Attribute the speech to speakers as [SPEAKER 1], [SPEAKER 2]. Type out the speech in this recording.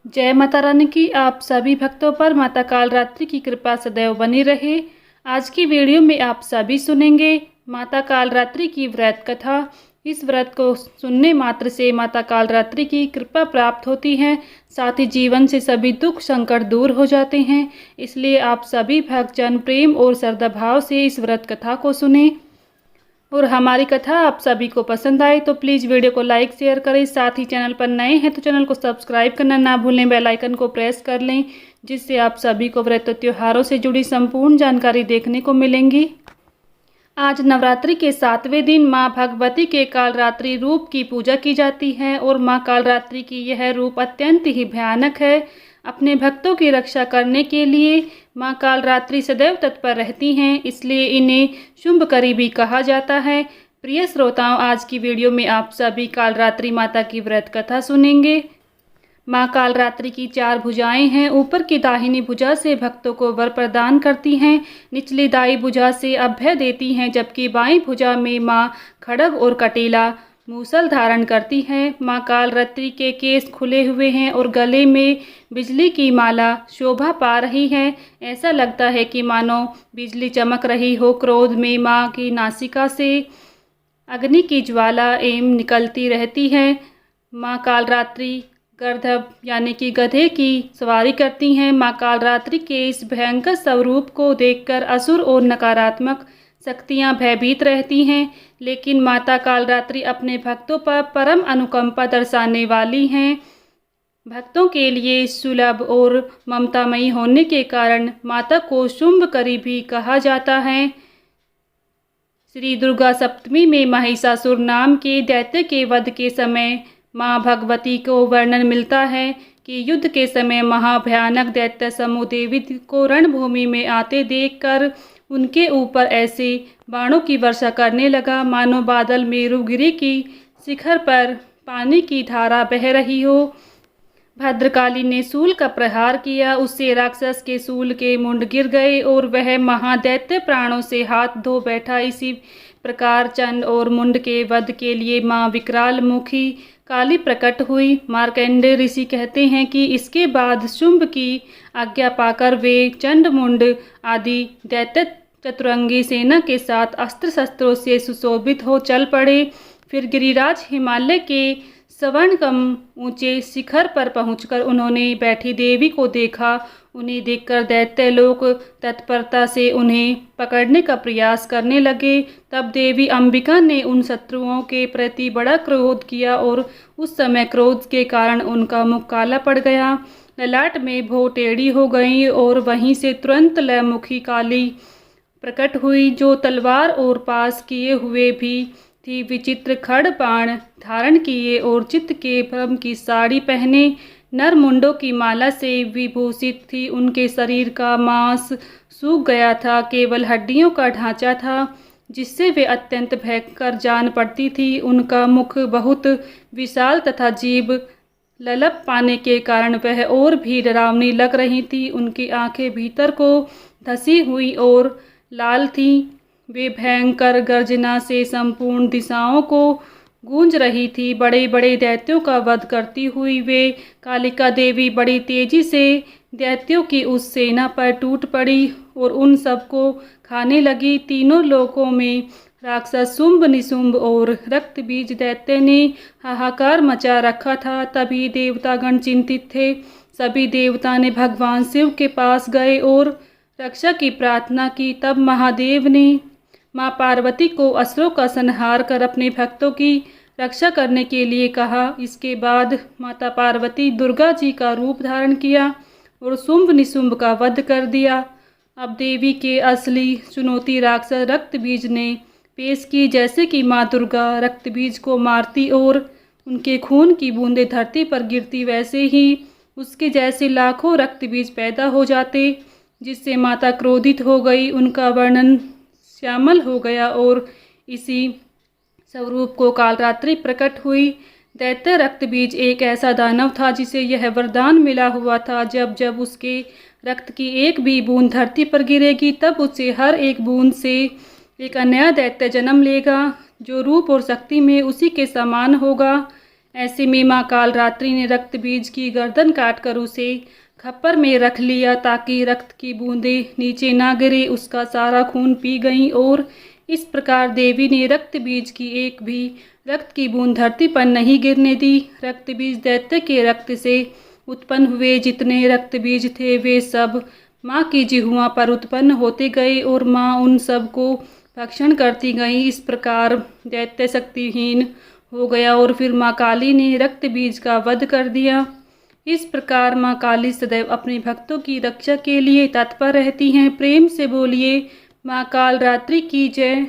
[SPEAKER 1] जय माता रानी की आप सभी भक्तों पर माता कालरात्रि की कृपा सदैव बनी रहे। आज की वीडियो में आप सभी सुनेंगे माता कालरात्रि की व्रत कथा। इस व्रत को सुनने मात्र से माता कालरात्रि की कृपा प्राप्त होती है, साथ ही जीवन से सभी दुख संकट दूर हो जाते हैं। इसलिए आप सभी भक्तजन प्रेम और श्रद्धा भाव से इस व्रत कथा को सुने और हमारी कथा आप सभी को पसंद आए तो प्लीज़ वीडियो को लाइक शेयर करें। साथ ही चैनल पर नए हैं तो चैनल को सब्सक्राइब करना ना भूलें, बेल आइकन को प्रेस कर लें, जिससे आप सभी को व्रत त्योहारों से जुड़ी संपूर्ण जानकारी देखने को मिलेंगी। आज नवरात्रि के 7वें दिन माँ भगवती के कालरात्रि रूप की पूजा की जाती है और माँ कालरात्रि की यह रूप अत्यंत ही भयानक है। अपने भक्तों की रक्षा करने के लिए माँ कालरात्रि सदैव तत्पर रहती हैं, इसलिए इन्हें शुंभकरी भी कहा जाता है। प्रिय श्रोताओं, आज की वीडियो में आप सभी कालरात्रि माता की व्रत कथा सुनेंगे। माँ कालरात्रि की 4 भुजाएं हैं। ऊपर की दाहिनी भुजा से भक्तों को वर प्रदान करती हैं, निचली दाई भुजा से अभय देती हैं, जबकि बाईं भुजा में माँ खड्ग और कटीला मूसल धारण करती हैं। माँ कालरात्रि के केस खुले हुए हैं और गले में बिजली की माला शोभा पा रही है। ऐसा लगता है कि मानो बिजली चमक रही हो। क्रोध में माँ की नासिका से अग्नि की ज्वाला एवं निकलती रहती है। माँ कालरात्रि गर्दभ यानी कि गधे की सवारी करती हैं। माँ कालरात्रि के इस भयंकर स्वरूप को देखकर असुर और नकारात्मक शक्तियाँ भयभीत रहती हैं, लेकिन माता कालरात्रि अपने भक्तों पर परम अनुकंपा दर्शाने वाली हैं। भक्तों के लिए सुलभ और ममतामयी होने के कारण माता को शुंभकरी भी कहा जाता है। श्री दुर्गा सप्तमी में महिषासुर नाम के दैत्य के वध के समय माँ भगवती को वर्णन मिलता है कि युद्ध के समय महाभयानक दैत्य समूह देवी को रणभूमि में आते देखकर उनके ऊपर ऐसे बाणों की वर्षा करने लगा मानो बादल मेरुगिरी की शिखर पर पानी की धारा बह रही हो। भद्रकाली ने शूल का प्रहार किया, उससे राक्षस के शूल के मुंड गिर गए और वह महादैत्य प्राणों से हाथ धो बैठा। इसी प्रकार चंड और मुंड के वध के लिए माँ विकराल मुखी काली प्रकट हुई। मार्कंडेय ऋषि कहते हैं कि इसके बाद शुंभ की आज्ञा पाकर वे चंड मुंड आदि दैत्य चतुरंगी सेना के साथ अस्त्र शस्त्रों से सुशोभित हो चल पड़े। फिर गिरिराज हिमालय के स्वर्णकम ऊंचे शिखर पर पहुंचकर उन्होंने बैठी देवी को देखा। उन्हें देखकर दैत्य लोग तत्परता से उन्हें पकड़ने का प्रयास करने लगे। तब देवी अंबिका ने उन शत्रुओं के प्रति बड़ा क्रोध किया और उस समय क्रोध के कारण उनका मुख काला पड़ गया, ललाट में भौं टेढ़ी हो गई और वहीं से तुरंत लयमुखी काली प्रकट हुई, जो तलवार और पास किए हुए भी थी। विचित्र खड़ बाण धारण किए और चित्त के भ्रम की साड़ी पहने नर मुंडों की माला से विभूषित थी। उनके शरीर का मांस सूख गया था, केवल हड्डियों का ढांचा था, जिससे वे अत्यंत भयंकर जान पड़ती थी। उनका मुख बहुत विशाल तथा जीभ ललप पाने के कारण वह और भी डरावनी लग रही थी। उनकी आंखें भीतर को धसी हुई और लाल थी। वे भयंकर गर्जना से संपूर्ण दिशाओं को गूंज रही थी। बड़े बड़े दैत्यों का वध करती हुई वे कालिका देवी बड़ी तेजी से दैत्यों की उस सेना पर टूट पड़ी और उन सबको खाने लगी। तीनों लोकों में राक्षस शुंभ निशुंभ और रक्त बीज दैत्य ने हाहाकार मचा रखा था। तभी देवतागण चिंतित थे। सभी देवता ने भगवान शिव के पास गए और रक्षा की प्रार्थना की। तब महादेव ने माँ पार्वती को असुरों का संहार कर अपने भक्तों की रक्षा करने के लिए कहा। इसके बाद माता पार्वती दुर्गा जी का रूप धारण किया और शुंभ निशुंभ का वध कर दिया। अब देवी के असली चुनौती राक्षस रक्तबीज ने पेश की। जैसे कि माँ दुर्गा रक्तबीज को मारती और उनके खून की बूंदें धरती पर गिरती, वैसे ही उसके जैसे लाखों रक्तबीज पैदा हो जाते, जिससे माता क्रोधित हो गई। उनका वर्णन श्यामल हो गया और इसी स्वरूप को कालरात्रि प्रकट हुई। दैत्य रक्तबीज एक ऐसा दानव था जिसे यह वरदान मिला हुआ था, जब जब उसके रक्त की एक भी बूंद धरती पर गिरेगी तब उससे हर एक बूंद से एक नया दैत्य जन्म लेगा, जो रूप और शक्ति में उसी के समान होगा। ऐसे में माँ कालरात्रि ने रक्त बीज की गर्दन काटकर उसे खप्पर में रख लिया ताकि रक्त की बूंदें नीचे ना गिरे। उसका सारा खून पी गईं और इस प्रकार देवी ने रक्त बीज की एक भी रक्त की बूंद धरती पर नहीं गिरने दी। रक्त बीज दैत्य के रक्त से उत्पन्न हुए जितने रक्त बीज थे वे सब माँ की जिह्वा पर उत्पन्न होते गए और माँ उन सब को भक्षण करती गई। इस प्रकार दैत्य शक्तिहीन हो गया और फिर माँ काली ने रक्त बीज का वध कर दिया। इस प्रकार माँ काली सदैव अपने भक्तों की रक्षा के लिए तत्पर रहती हैं। प्रेम से बोलिए माँ कालरात्रि की जय।